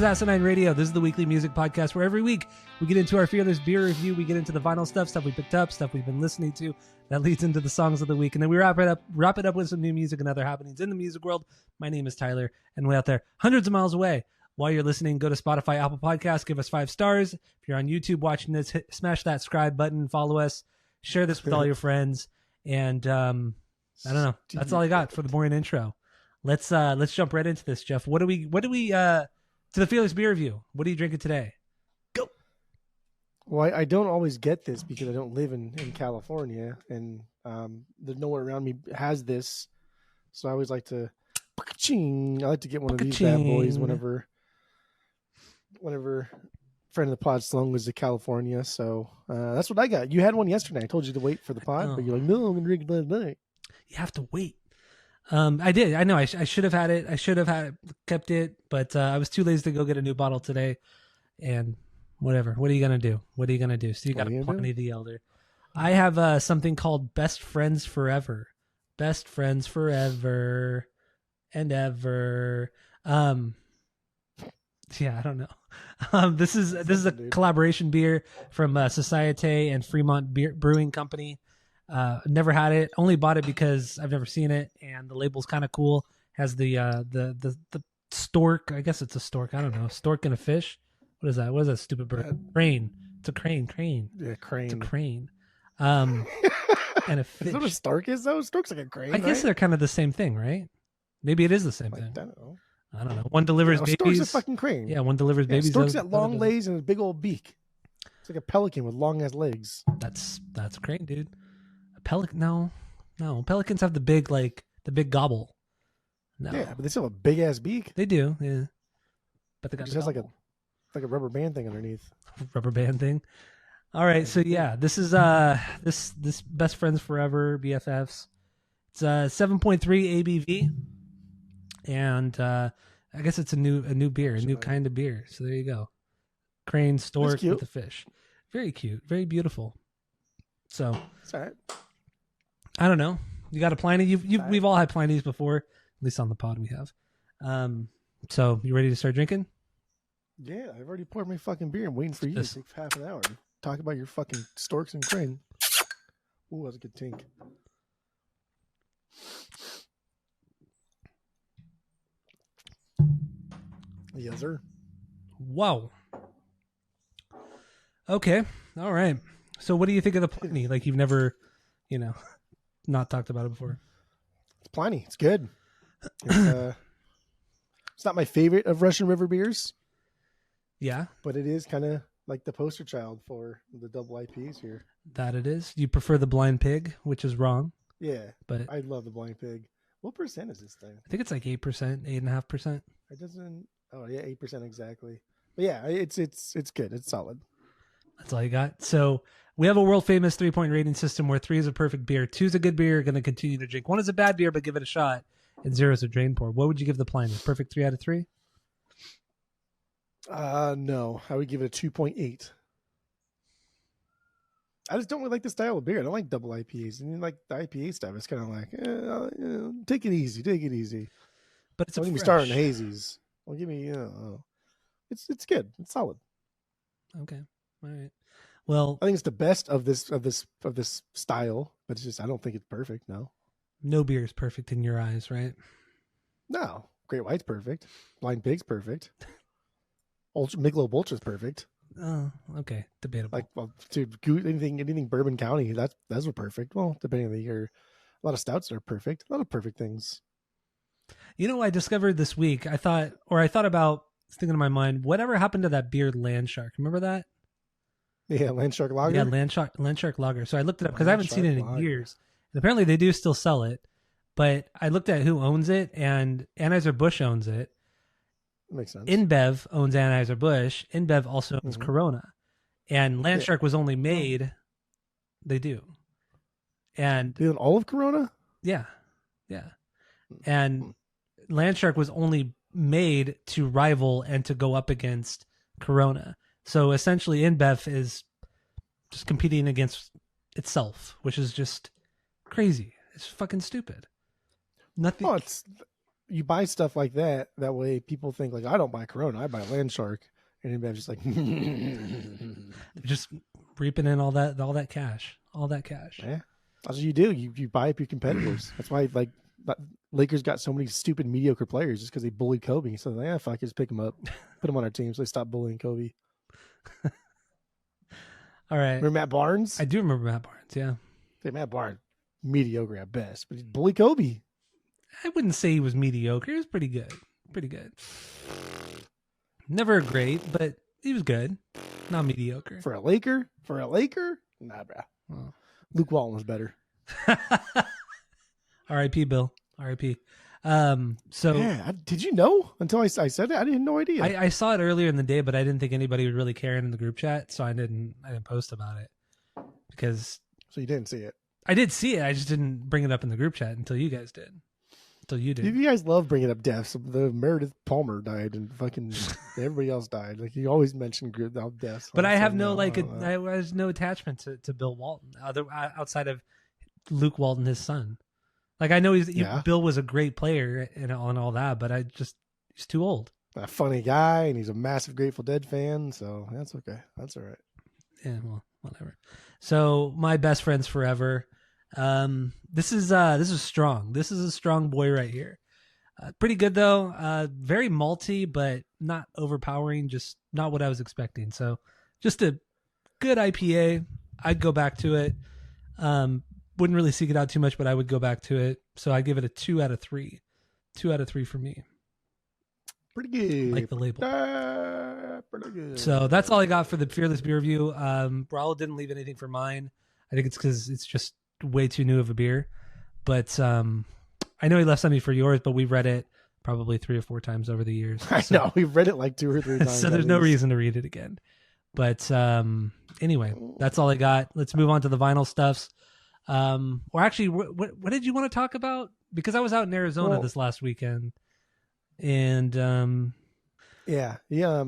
Asinine Radio. This is the weekly music podcast where every week we get into our fearless beer review. We get into the vinyl stuff we picked up, stuff we've been listening to that leads into the songs of the week. And then we wrap it up with some new music and other happenings in the music world. My name is Tyler, and way out there, hundreds of miles away. While you're listening, go to Spotify, Apple Podcasts, give us 5 stars. If you're on YouTube watching this, smash that subscribe button, follow us, share this with all your friends. And I don't know. That's all I got for the boring intro. Let's jump right into this, Jeff. What do we to the Fearless Beer Review? What are you drinking today? Go. Well, I don't always get this because I don't live in California, and there's no one around me has this. So I always like to get one of these bad boys whenever friend of the pod Sloan was to California. So that's what I got. You had one yesterday. I told you to wait for the pod, but you're like, no, I'm gonna drink it last night. You have to wait. I did. I know. I should have had it. I should have kept it, but I was too lazy to go get a new bottle today. And whatever. What are you gonna do? So you got Pliny the Elder. I have something called Best Friends Forever. Best Friends Forever and ever. Yeah, I don't know. This is a collaboration beer from Societe and Fremont Brewing Company. Never had it. Only bought it because I've never seen it, and the label's kind of cool. Has the stork. I guess it's a stork. I don't know. Stork and a fish. What is that? What is that stupid bird? Crane. It's a crane. Yeah, crane. It's a crane. And a fish. Is that what a stork is though? Stork's like a crane. I guess they're kind of the same thing, right? Maybe it is the same thing. I don't know. One delivers babies. Stork's a fucking crane. Yeah, one delivers babies. Stork's got long legs and a big old beak. It's like a pelican with long ass legs. That's a crane, dude. Pelican? No. Pelicans have the big gobble. No. Yeah, but they still have a big ass beak. They do, yeah. But they got has like a rubber band thing underneath. Rubber band thing. All right, so yeah, this is this Best Friends Forever BFFs. It's 7.3 ABV, and I guess it's a new beer, a new kind of beer. So there you go. Crane stork with a fish. Very cute, very beautiful. So it's all right. I don't know. You got a Pliny? We've all had Plinies before, at least on the pod we have. So you ready to start drinking? Yeah, I've already poured my fucking beer. I'm waiting for you to take half an hour. Talk about your fucking storks and crane. Ooh, that was a good tink. Yes, sir. Wow. Okay. All right. So what do you think of the Pliny? Like you've never, not talked about it before. It's Pliny. It's good. It's not my favorite of Russian River beers. Yeah. But it is kind of like the poster child for the double IPs here. That it is. You prefer the Blind Pig, which is wrong. Yeah. But I love the Blind Pig. What percent is this thing? I think it's like 8%, 8.5%. It doesn't. Oh yeah, 8% exactly. But yeah, it's good. It's solid. That's all you got. So we have a world famous 3-point rating system where 3 is a perfect beer, 2 is a good beer, going to continue to drink. 1 is a bad beer, but give it a shot, and 0 is a drain pour. What would you give the Pliny? Perfect 3 out of 3? No, I would give it a 2.8. I just don't really like the style of beer. I don't like double IPAs. And like the IPA stuff, it's kind of like, take it easy. But it's don't get me started on hazies. Well, give me, it's good. It's solid. Okay, all right. Well, I think it's the best of this style, but it's just I don't think it's perfect. No beer is perfect in your eyes, right? No, Great White's perfect. Blind Pig's perfect. Michelob Ultra's perfect. Oh, okay, debatable. Like, well, dude, anything Bourbon County, that's what perfect. Well, depending on the year, a lot of stouts are perfect. A lot of perfect things. I discovered this week. I thought about thinking in my mind, whatever happened to that beer Land Shark? Remember that? Yeah, Land Shark Lager. Yeah, Land Shark Lager. So I looked it up because I haven't seen it in years. And apparently they do still sell it. But I looked at who owns it, and Anheuser-Busch owns it. That makes sense. InBev owns Anheuser-Busch. InBev also owns Corona. And Land Shark was only made... They do. And they own all of Corona? Yeah. Yeah. And Land Shark was only made to rival and to go up against Corona. So essentially InBev is just competing against itself, which is just crazy. It's fucking stupid. Nothing. Oh, you buy stuff like that. That way, people think like, I don't buy Corona, I buy Landshark, and everybody's just like, just reaping in all that cash, Yeah, that's what you do. You buy up your competitors. That's why like Lakers got so many stupid mediocre players just because they bullied Kobe. So like, fuck, just pick them up, put them on our team, so they stop bullying Kobe. All right, remember Matt Barnes? I do remember Matt Barnes. Yeah, Matt Barnes, mediocre at best, but he bullied Kobe. I wouldn't say he was mediocre. He was pretty good. Never great, but he was good. Not mediocre. For a Laker? Nah, bro. Oh. Luke Walton was better. R.I.P. Bill. R.I.P. So yeah, did you know until I said it? I didn't no idea. I saw it earlier in the day, but I didn't think anybody would really care in the group chat, so I didn't post about it because. So you didn't see it? I did see it. I just didn't bring it up in the group chat until you guys did. Until you did. You guys love bringing up deaths. The Meredith Palmer died, and fucking everybody else died. Like you always mention deaths. But I have no I has no attachment to Bill Walton outside of Luke Walton, his son. Like I know Bill was a great player and all that, but he's too old. A funny guy, and he's a massive Grateful Dead fan, so that's okay. That's all right. Yeah, well, whatever. So my best friends forever. This is strong. This is a strong boy right here. Pretty good though. Very malty, but not overpowering. Just not what I was expecting. So just a good IPA. I'd go back to it. Wouldn't really seek it out too much, but I would go back to it. So I give it a 2 out of 3. 2 out of 3 for me. Pretty good. Like the label. Pretty good. So that's all I got for the Fearless Beer Review. Raul didn't leave anything for mine. I think it's because it's just way too new of a beer. But I know he left something for yours, but we've read it probably 3 or 4 times over the years. I know. We've read it like 2 or 3 times. So there's no reason to read it again. But anyway, that's all I got. Let's move on to the vinyl stuffs. Or actually, what did you want to talk about? Because I was out in Arizona this last weekend. And we had a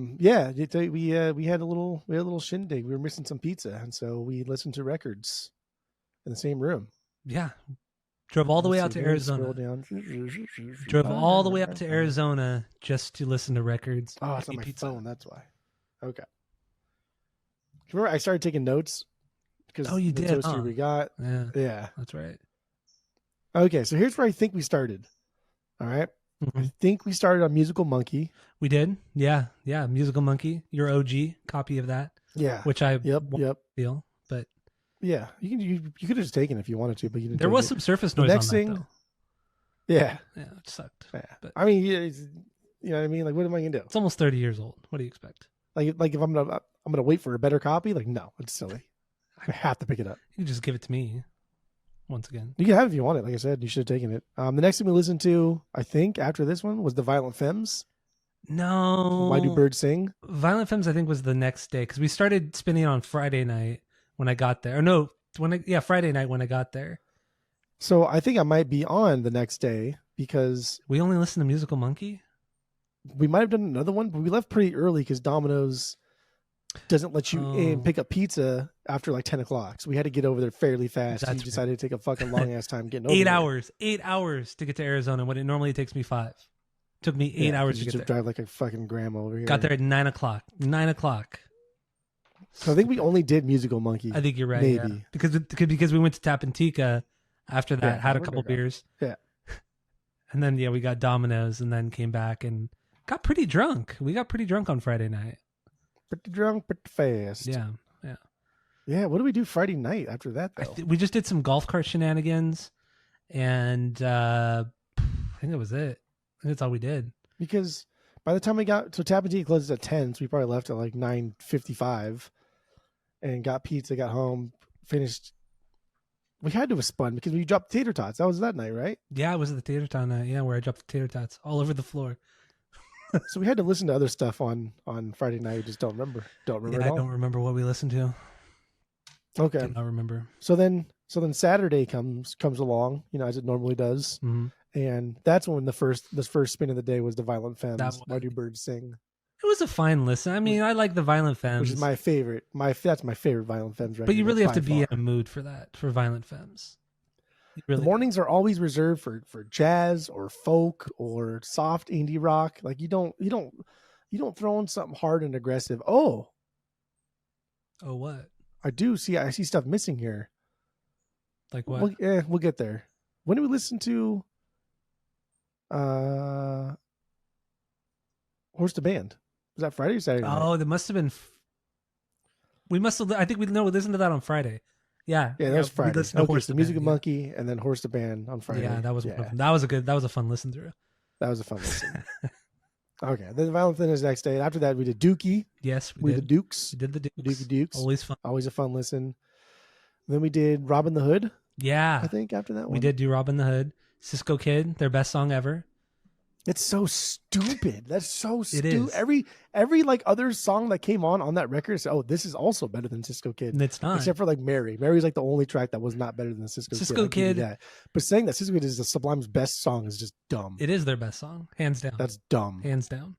little shindig. We were missing some pizza, and so we listened to records in the same room. Yeah, drove all the way out to Arizona. Drove all the way up to Arizona just to listen to records. Oh, it's on my phone. That's why. Okay. Remember, I started taking notes because you did. Toaster we got. Yeah, that's right. Okay, so here's where I think we started. All right. Mm-hmm. I think we started on Musical Monkey. We did, yeah. Musical Monkey, your OG copy of that. Yeah, which I feel, but yeah, you could have just taken it if you wanted to, but you didn't. There was some surface noise on that, though. Yeah, it sucked. Yeah, but I mean, you know what I mean? Like, what am I gonna do? It's almost 30 years old. What do you expect? Like if I'm gonna wait for a better copy? Like, no, it's silly. I have to pick it up. You can just give it to me. Once again, you can have it if you want it. Like I said, you should have taken it. The next thing we listened to, I think, after this one was the Violent Femmes. No, Why Do Birds Sing? Violent Femmes, I think, was the next day because we started spinning on Friday night when I got there. Or no, Friday night when I got there. So I think I might be on the next day because we only listened to Musical Monkey. We might have done another one, but we left pretty early because Domino's doesn't let you in pick up pizza after like 10 o'clock. So we had to get over there fairly fast. You decided to take a fucking long ass time getting over 8 there. hours. 8 hours to get to Arizona when it normally takes me 5. Took me 8 hours to get there. Drive like a fucking grandma over here. Got there at 9 o'clock. 9 o'clock. So I think we only did Musical Monkey. I think you're right. Maybe. Yeah. Because we went to Tapantica after that, had a couple beers. Yeah. And then, we got Domino's and then came back and got pretty drunk. We got pretty drunk on Friday night. Pretty drunk, pretty fast. Yeah. Yeah, what do we do Friday night after that, though? We just did some golf cart shenanigans, and I think that was it. I think that's all we did. Because by the time we got... So Tapantica closes at 10, so we probably left at like 9:55 and got pizza, got home, finished... We had to have spun because we dropped tater tots. That was that night, right? Yeah, it was the tater tot night, where I dropped the tater tots all over the floor. So we had to listen to other stuff on Friday night. We just don't remember. Don't remember at all. I don't remember what we listened to. Okay. I don't remember. So then Saturday comes along, as it normally does. Mm-hmm. And that's when the first spin of the day was the Violent Femmes. Why Do Birds Sing? It was a fine listen. I mean, I like the Violent Femmes. Which is my favorite. That's my favorite Violent Femmes record. But you really have to be in a mood for that, for Violent Femmes. Really The mornings are always reserved for jazz or folk or soft indie rock. Like you don't throw in something hard and aggressive. Oh, Oh, what? I see stuff missing here. Like what? We'll get there. When did we listen to Horse the Band? Was that Friday or Saturday night? Oh, there must have been. We must have. I think we listened to that on Friday. Yeah, Yeah, that was Friday. We listened to Horse the the Music Band, Monkey, and then Horse the Band on Friday. Yeah, that was one of them. That was a fun listen through. That was a fun listen. Okay, then Valentine's next day. After that, we did Dookie. Yes, we did the Dukes. We did the Dukes. Dukes. Always fun. Always a fun listen. Then we did Robin the Hood. Yeah, I think after that one we did do Robin the Hood. Cisco Kid, their best song ever. It's so stupid. That's so stupid. It is. Every like other song that came on that record said, "Oh, this is also better than Cisco Kid." And it's not. Except for like Mary. Mary's like the only track that was not better than Cisco Kid. That. But saying that Cisco Kid is the Sublime's best song is just dumb. It is their best song, hands down. That's dumb. Hands down.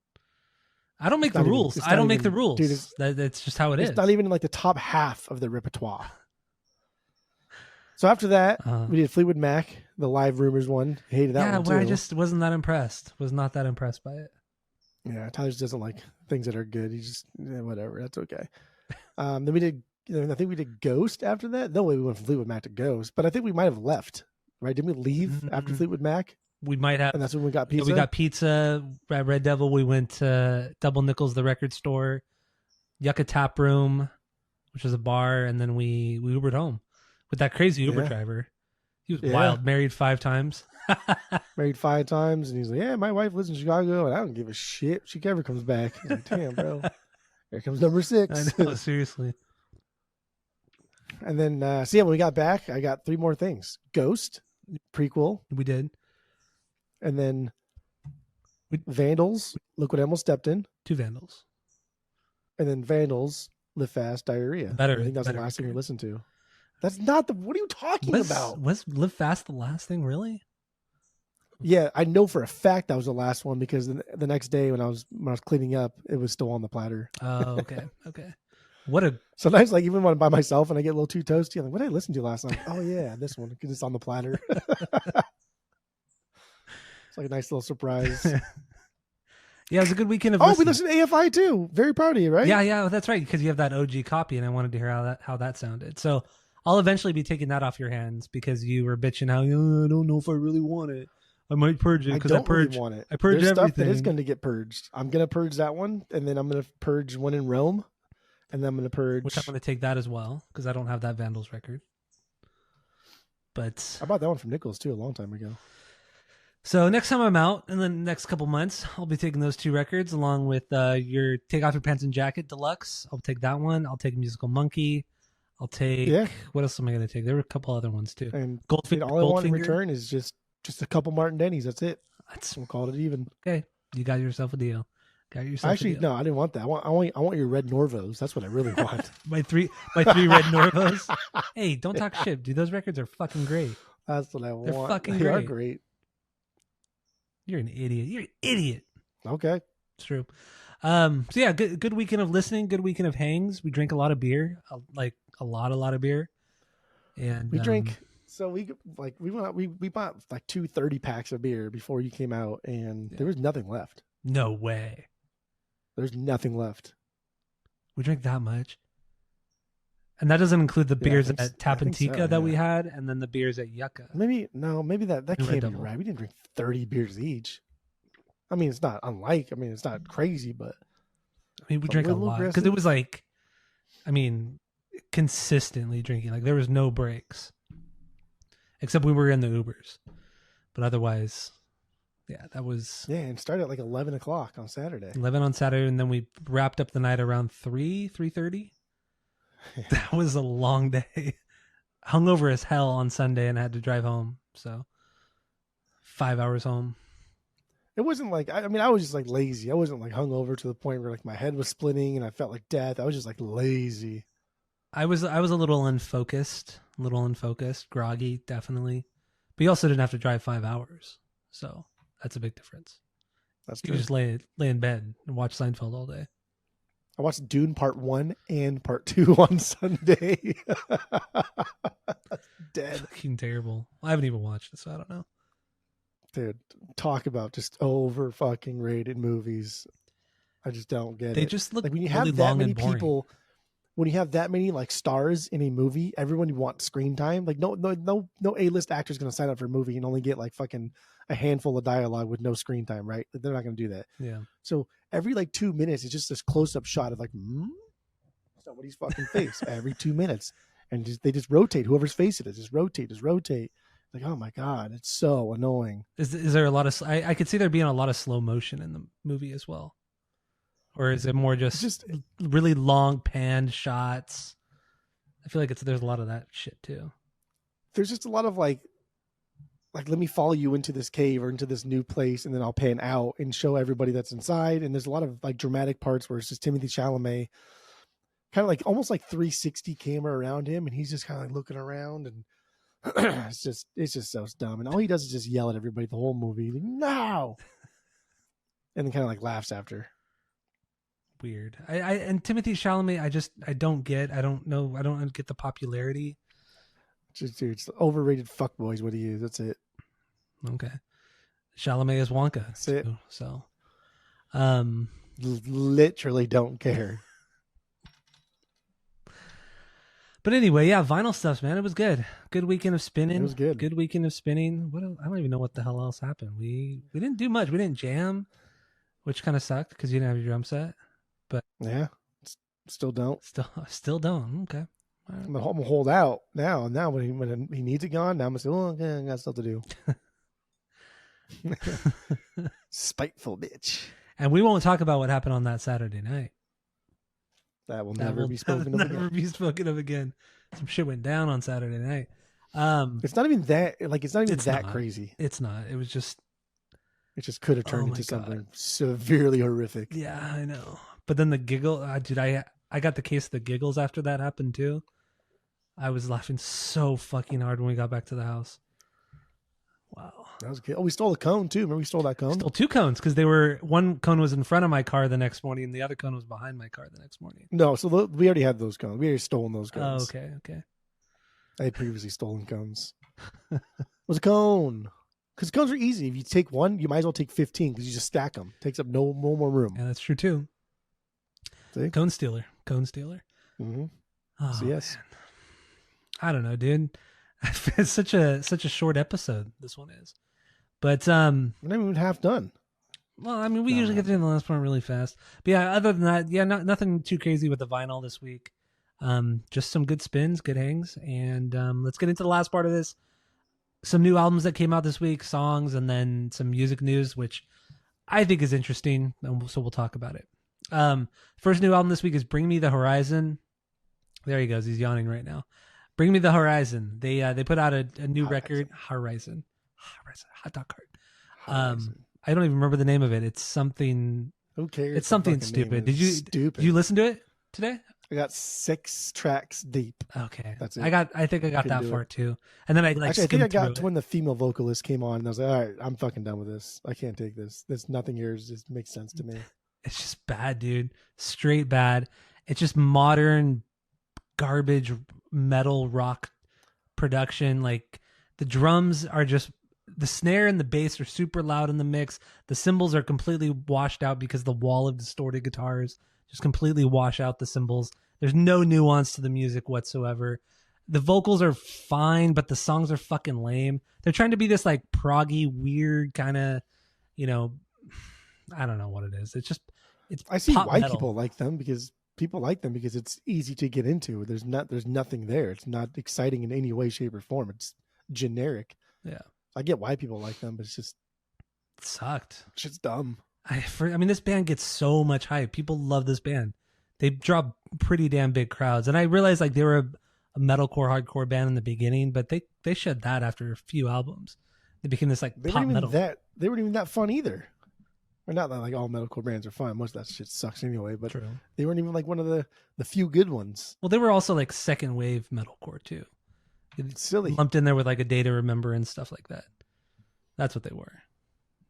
I don't make the rules. I don't make the rules. Dude, that's just how it is. It's not even in like the top half of the repertoire. So after that, we did Fleetwood Mac, the Live Rumors one. Hated that one too. Yeah, I just wasn't that impressed. Was not that impressed by it. Yeah, Tyler just doesn't like things that are good. He just whatever. That's okay. Then we did. I think we did Ghost after that. No way we went from Fleetwood Mac to Ghost, but I think we might have left. Right? Didn't we leave after Fleetwood Mac? We might have. And that's when we got pizza. We got pizza at Red Devil. We went to Double Nickels, the record store, Yucca Tap Room, which was a bar, and then we Ubered home with that crazy Uber driver. He was wild. Married 5 times. Married 5 times, and he's like, "Yeah, my wife lives in Chicago, and I don't give a shit. She ever comes back." I was like, "Damn, bro, here comes number 6." I know, seriously. And then, when we got back, I got 3 more things: Ghost prequel. We did. And then Vandals, Look What Emil Stepped In. 2 Vandals. And then Vandals, Live Fast, Diarrhea. I think that's the last thing we listened to. That's not the. What are you talking about? Was Live Fast the last thing, really? Yeah, I know for a fact that was the last one because the next day when I was cleaning up, it was still on the platter. Oh, okay, okay. Sometimes like even when I'm by myself and I get a little too toasty, I'm like, what did I listen to last night? Oh yeah, this one because it's on the platter. It's like a nice little surprise. Yeah, it was a good weekend of listening. We listened to AFI too. Very proud of you, right? Yeah, that's right. Because you have that OG copy, and I wanted to hear how that sounded. So I'll eventually be taking that off your hands because you were bitching how I don't know if I really want it. I might purge it because I purge. Really want it. I purge There's everything. Stuff that is going to get purged. I'm going to purge that one, and then I'm going to purge one in Rome, and then I'm going to purge. Which I'm going to take that as well because I don't have that Vandals record. But I bought that one from Nichols too a long time ago. So next time I'm out in the next couple months, I'll be taking those 2 records along with your Take Off Your Pants and Jacket Deluxe. I'll take that one. I'll take Musical Monkey. I'll take what else am I going to take? There were a couple other ones too. And Goldfinger. All I want in return is just a couple Martin Denny's. That's it. We'll call it even. Okay, you got yourself a deal. Actually, no, I didn't want that. I want your red Norvos. That's what I really want. my three red Norvos. Hey, don't talk shit, dude. Those records are fucking great. That's what I want. They're fucking great. They are great. You're an idiot. You're an idiot. Okay, it's true. So yeah, good weekend of listening. Good weekend of hangs. We drank a lot of beer, like a lot of beer, and we drank. So we bought like 2 30-packs of beer before you came out, and there was nothing left. No way. There's nothing left. We drank that much, and that doesn't include the beers at Tapantika that we had, and then the beers at Yucca. Maybe that can't be right. We didn't drink 30 beers each. I mean, it's not unlike. I mean, it's not crazy, but I mean, we drank a lot because it was like, I mean, consistently drinking. Like there was no breaks. Except we were in the Ubers. But otherwise, yeah, that was... Yeah, and started at like 11 o'clock on Saturday. 11 on Saturday, and then we wrapped up the night around 3:30. That was a long day. Hungover as hell on Sunday, and I had to drive home. So, 5 hours home. It wasn't like... I mean, I was just like lazy. I wasn't like hungover to the point where like my head was splitting and I felt like death. I was just like lazy. I was a little unfocused, groggy, definitely. But you also didn't have to drive 5 hours, so that's a big difference. That's you true. Just lay in bed and watch Seinfeld all day. I watched Dune Part 1 and Part 2 on Sunday. Dead. Fucking terrible. I haven't even watched it, so I don't know. Dude, talk about just over fucking rated movies. I just don't get it. They just look like when you really have that long many and boring. people, when you have that many like stars in a movie, everyone wants screen time. Like no A-list actor is going to sign up for a movie and only get like fucking a handful of dialogue with no screen time, right? They're not going to do that. Yeah. So every like 2 minutes, it's just this close-up shot of like somebody's fucking face every 2 minutes, and they just rotate whoever's face it is. Just rotate. Like, oh my god, it's so annoying. Is there a lot of? I could see there being a lot of slow motion in the movie as well, or is it more just really long panned shots? I feel like there's a lot of that shit too. There's just a lot of like let me follow you into this cave or into this new place, and then I'll pan out and show everybody that's inside. And there's a lot of like dramatic parts where it's just Timothy Chalamet, kind of like almost like 360 camera around him, and he's just kind of like looking around, and it's just so dumb. And all he does is just yell at everybody the whole movie, like, no, and then kind of like laughs after. Weird. And Timothy Chalamet, I don't get. I don't know. I don't get the popularity. It's overrated fuckboy is what he is. That's it. Okay. Chalamet is Wonka. That's it. So, literally don't care. But anyway, yeah, vinyl stuff, man. It was good. Good weekend of spinning. It was good. Good weekend of spinning. What else? I don't even know what the hell else happened. We didn't do much. We didn't jam, which kind of sucked because you didn't have your drum set. But yeah, still don't. Still don't. Okay. Right. I'm gonna hold out now. Now when he needs it gone, now I'm gonna say, "Oh, okay, I got stuff to do." Spiteful bitch. And we won't talk about what happened on that Saturday night. That will never be spoken of again. Never be spoken of again. Some shit went down on Saturday night. It's not even that. Like it's not even that crazy. It's not. It was just. It just could have turned into something severely horrific. Yeah, I know. But then the giggle, dude. I got the case of the giggles after that happened too. I was laughing so fucking hard when we got back to the house. Wow. That was good. Oh, we stole a cone too. Remember we stole that cone? Stole 2 cones because one cone was in front of my car the next morning and the other cone was behind my car the next morning. No, so we already had those cones. We already stolen those cones. Oh, okay. I had previously stolen cones. It was a cone. Because cones are easy. If you take one, you might as well take 15 because you just stack them. It takes up no more room. Yeah, that's true too. See? Cone stealer. Mm-hmm. Oh, so yes. Man. I don't know, dude. It's such a short episode. This one is, but we're not even half done. Well, I mean, we usually get to the last part really fast. But yeah, other than that, yeah, nothing too crazy with the vinyl this week. Just some good spins, good hangs, and let's get into the last part of this. Some new albums that came out this week, songs, and then some music news, which I think is interesting. So we'll talk about it. First new album this week is "Bring Me the Horizon." There he goes. He's yawning right now. "Bring Me the Horizon." They put out a new record, Horizon, hot dog cart. I don't even remember the name of it. It's something. Who cares? It's something stupid. Did you listen to it today? I got 6 tracks deep. Okay, that's it. I think I got that far too. And then I think I got to when the female vocalist came on, and I was like, all right, I'm fucking done with this. I can't take this. There's nothing here. It just makes sense to me. It's just bad, dude. Straight bad. It's just modern garbage metal rock production. Like the drums are just, the snare and the bass are super loud in the mix. The cymbals are completely washed out because the wall of distorted guitars just completely wash out the cymbals. There's no nuance to the music whatsoever. The vocals are fine, but the songs are fucking lame. They're trying to be this like proggy, weird kind of, I don't know what it is. It's I see why metal. people like them because it's easy to get into. There's nothing there. It's not exciting in any way, shape, or form. It's generic. Yeah. I get why people like them, but it sucked. Shit's dumb. I mean, this band gets so much hype. People love this band. They draw pretty damn big crowds. And I realized like they were a metalcore, hardcore band in the beginning, but they shed that after a few albums. They became this like pop metal. They weren't even that fun either. Or not that like all metalcore bands are fun. Most of that shit sucks anyway. But True. They weren't even like one of the few good ones. Well, they were also like second wave metalcore too. It's silly. Lumped in there with like A Day to Remember and stuff like that. That's what they were.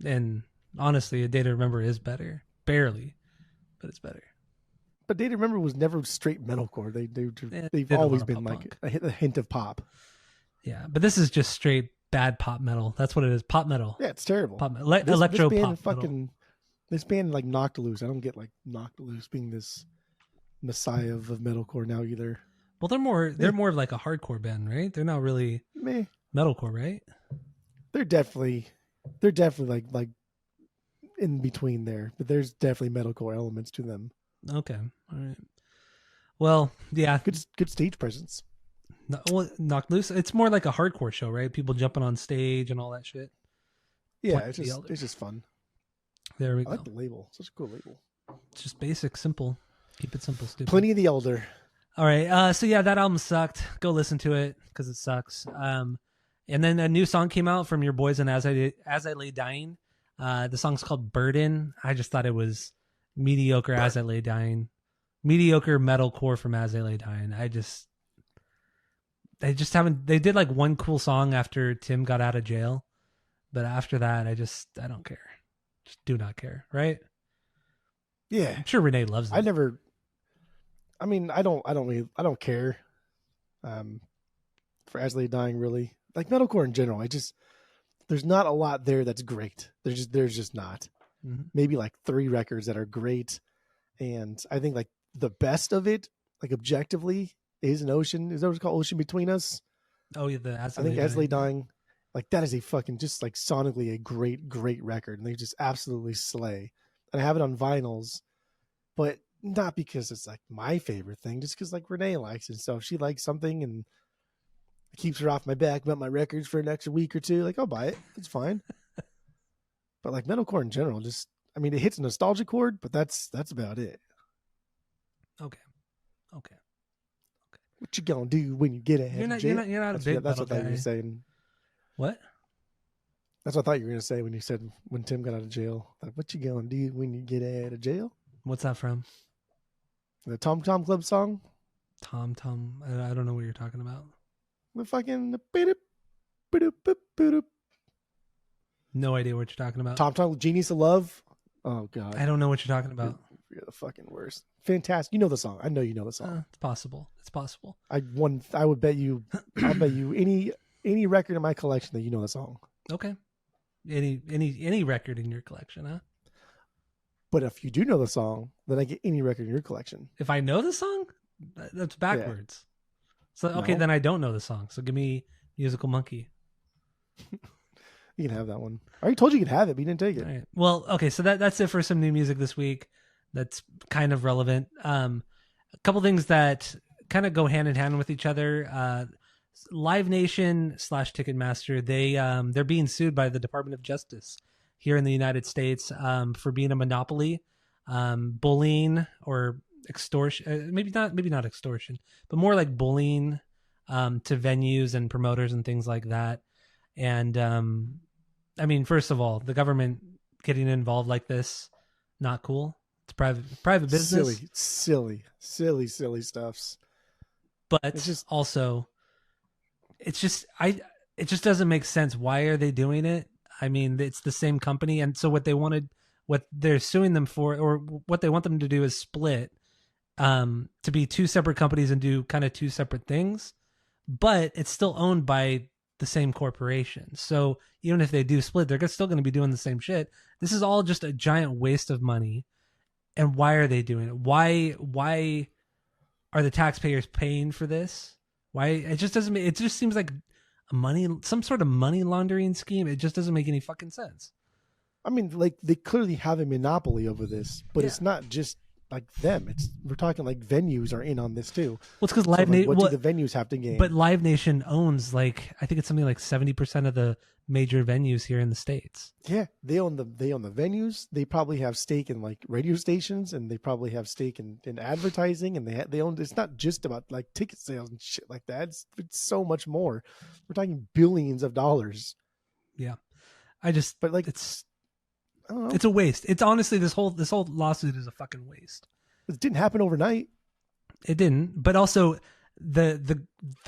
And honestly, A Day to Remember is better. Barely, but it's better. But Day to Remember was never straight metalcore. They've did a always lot of been pop like punk. a hint of pop. Yeah, but this is just straight bad pop metal. That's what it is. Pop metal. Yeah, it's terrible. Electro this band pop metal. This band like Knocked Loose. I don't get like Knocked Loose being this messiah of metalcore now either. Well, they're more of like a hardcore band, right? They're not really metalcore, right? They're definitely like in between there, but there's definitely metalcore elements to them. Okay, all right. Well, yeah, good stage presence. Knocked Loose. It's more like a hardcore show, right? People jumping on stage and all that shit. Yeah, it's just fun. There we I go. like the label. Such a cool label. It's just basic, simple. Keep it simple, stupid. Pliny the Elder. All right. So yeah, that album sucked. Go listen to it because it sucks. And then a new song came out from your boys and As I Lay Dying. The song's called Burden. I just thought it was mediocre. As I Lay Dying, mediocre metalcore from As I Lay Dying. They just haven't. They did like one cool song after Tim got out of jail, but after that, I don't care. Just do not care, right? Yeah, I'm sure Renee loves it. I don't care. For As I Lay Dying, really, like metalcore in general. There's not a lot there that's great. There's just not. Mm-hmm. Maybe like 3 records that are great, and I think like the best of it, like objectively, is an Ocean. Is that what it's called? Ocean Between Us. Oh yeah, As I Lay Dying. Like that is a fucking just like sonically a great record, and they just absolutely slay. And I have it on vinyls, but not because it's like my favorite thing, just because like Renee likes it. So if she likes something and it keeps her off my back about my records for an extra week or two, like I'll buy it. It's fine. But like metalcore in general, it hits a nostalgia chord, but that's about it. Okay. What you gonna do when you get ahead of jail? You're not a big that's metal what I thought guy. you were saying. What? That's what I thought you were going to say when you said when Tim got out of jail. Like, what you going to do when you get out of jail? What's that from? The Tom Tom Club song? Tom. I don't know what you're talking about. The fucking... No idea what you're talking about. Tom Tom, Genius of Love? Oh, God. I don't know what you're talking about. You're the fucking worst. Fantastic. You know the song. I know you know the song. It's possible. I would bet you... I'll bet you any record in my collection that you know the song. Okay. Any record in your collection, huh? But if you do know the song, then I get any record in your collection. If I know the song, that's backwards. Yeah. So okay, then I don't know the song. So give me Musical Monkey. You can have that one. I already told you could have it, but you didn't take it. All right. Well, okay, so that's it for some new music this week. That's kind of relevant. A couple things that kind of go hand in hand with each other. Live Nation / Ticketmaster, they're being sued by the Department of Justice here in the United States for being a monopoly, bullying or extortion. Maybe not extortion, but more like bullying to venues and promoters and things like that. And I mean, first of all, the government getting involved like this, not cool. It's private business. Silly stuffs. But it's just also. It just doesn't make sense. Why are they doing it? I mean, it's the same company, and so what they're suing them for, or what they want them to do, is split to be 2 separate companies and do kind of 2 separate things. But it's still owned by the same corporation. So even if they do split, they're still going to be doing the same shit. This is all just a giant waste of money. And why are they doing it? Why are the taxpayers paying for this? Why it just doesn't make, it just seems like some sort of money laundering scheme. It just doesn't make any fucking sense. I mean, like they clearly have a monopoly over this, but it's not just like them. We're talking like venues are in on this too. Well, it's because Live Nation. What do the venues have to gain? But Live Nation owns I think it's something like 70% of the major venues here in the States. Yeah, they own the venues. They probably have stake in like radio stations, and they probably have stake in advertising, and they own. It's not just about like ticket sales and shit like that. It's so much more. We're talking billions of dollars. Yeah, but like it's a waste. It's honestly this whole lawsuit is a fucking waste. It didn't happen overnight. It didn't, but also the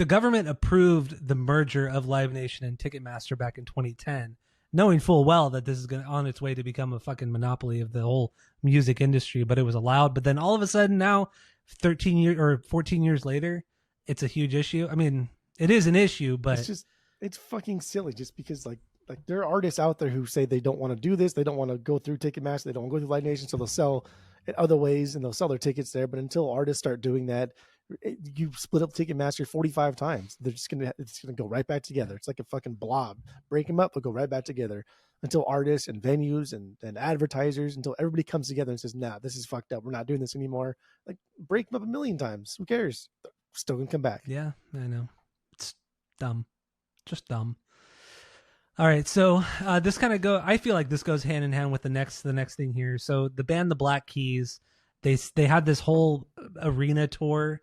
government approved the merger of Live Nation and Ticketmaster back in 2010. knowing full well that this is on its way to become a fucking monopoly of the whole music industry, but it was allowed. But then all of a sudden now, 13 years or 14 years later, it's a huge issue. I mean, it is an issue, but it's fucking silly just because like there are artists out there who say they don't want to do this. They don't want to go through Ticketmaster. They don't want to go through Live Nation. So they'll sell it other ways and they'll sell their tickets there. But until artists start doing that, you split up Ticketmaster 45 times. It's gonna go right back together. It's like a fucking blob. Break them up, they'll go right back together until artists and venues and advertisers, until everybody comes together and says, nah, this is fucked up. We're not doing this anymore. Like break them up a million times. Who cares? They're still gonna come back. Yeah, I know. It's dumb. Just dumb. All right, so this kind of I feel like this goes hand in hand with the next thing here. So the band The Black Keys, they had this whole arena tour,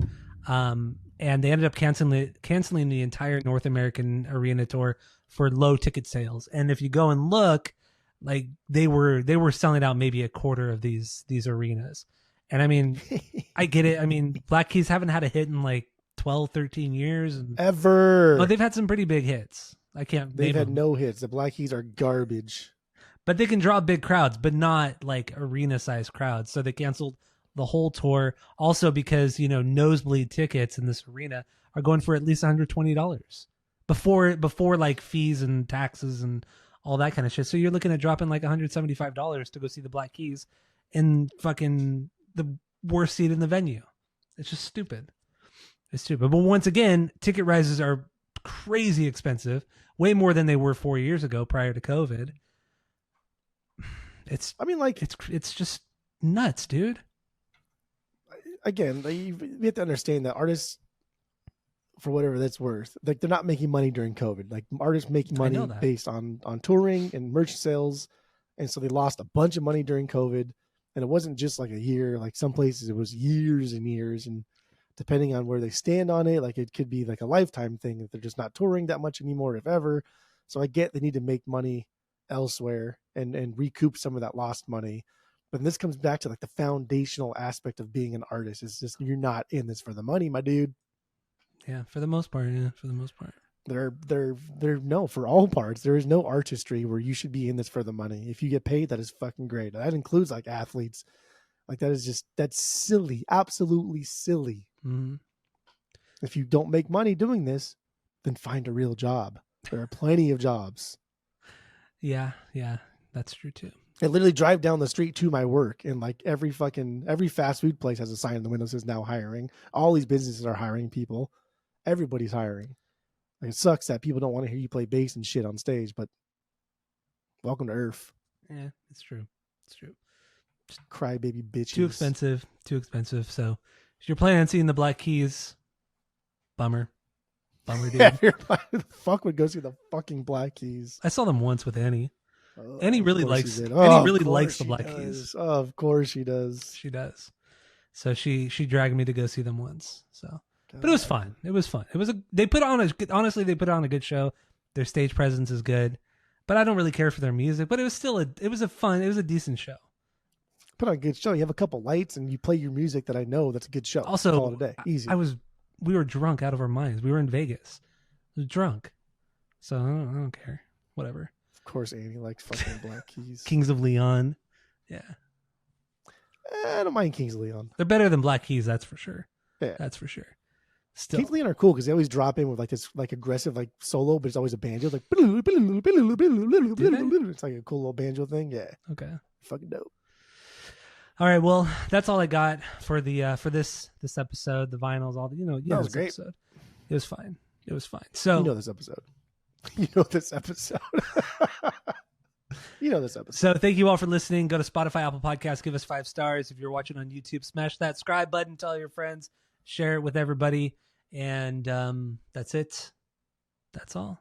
and they ended up canceling the entire North American arena tour for low ticket sales. And if you go and look, like they were selling out maybe a quarter of these arenas. And I mean, I get it. I mean, Black Keys haven't had a hit in like 12, 13 years. Ever. But they've had some pretty big hits. They've had no hits. The Black Keys are garbage. But they can draw big crowds, but not like arena-sized crowds. So they canceled the whole tour. Also because, nosebleed tickets in this arena are going for at least $120 before like fees and taxes and all that kind of shit. So you're looking at dropping like $175 to go see the Black Keys in fucking the worst seat in the venue. It's just stupid. It's stupid. But once again, ticket rises are crazy expensive, way more than they were 4 years ago prior to COVID. It's just nuts, dude. Again, you have to understand that artists, for whatever that's worth, like they're not making money during COVID. Like artists make money based on touring and merch sales, and so they lost a bunch of money during COVID. And it wasn't just like a year. Like some places it was years and years, and depending on where they stand on it, like it could be like a lifetime thing if they're just not touring that much anymore, if ever. So I get they need to make money elsewhere and recoup some of that lost money. But this comes back to like the foundational aspect of being an artist. It's just, you're not in this for the money, my dude. Yeah, for the most part. Yeah, for the most part. For all parts, there is no artistry where you should be in this for the money. If you get paid, that is fucking great. That includes like athletes. Like that's silly, absolutely silly. Mm-hmm. If you don't make money doing this, then find a real job. There are plenty of jobs. Yeah, that's true too. I literally drive down the street to my work, and like every fast food place has a sign in the window that says now hiring. All these businesses are hiring people. Everybody's hiring. Like it sucks that people don't want to hear you play bass and shit on stage, but welcome to Earth. Yeah, it's true. It's true. Crybaby bitches. Too expensive. So if you're planning on seeing the Black Keys, bummer, dude. Yeah, who the fuck would go see the fucking Black Keys? I saw them once with Annie. Annie really likes. Annie really likes the Black Keys. Oh, of course she does. She does. So she dragged me to go see them once. So, but it was fun. It was fun. They put on a good show. Their stage presence is good, but I don't really care for their music. But it was still a decent show. Put on a good show. You have a couple lights and you play your music that I know that's a good show. Also, call it a day. Easy. We were drunk out of our minds. We were in Vegas. I was drunk, so I don't care. Whatever. Of course, Annie likes fucking Black Keys. Kings of Leon. Yeah. I don't mind Kings of Leon. They're better than Black Keys, that's for sure. Yeah. That's for sure. Still. Kings of Leon are cool because they always drop in with like this like aggressive like solo, but it's always a banjo. Like it's like a cool little banjo thing. Yeah. Okay. Fucking dope. All right, well, that's all I got for the for this episode. The vinyls, all the that was great. Episode. It was fine. So this episode. You know this episode. So thank you all for listening. Go to Spotify, Apple Podcasts, give us 5 stars. If you're watching on YouTube, smash that subscribe button, tell your friends, share it with everybody, and that's it. That's all.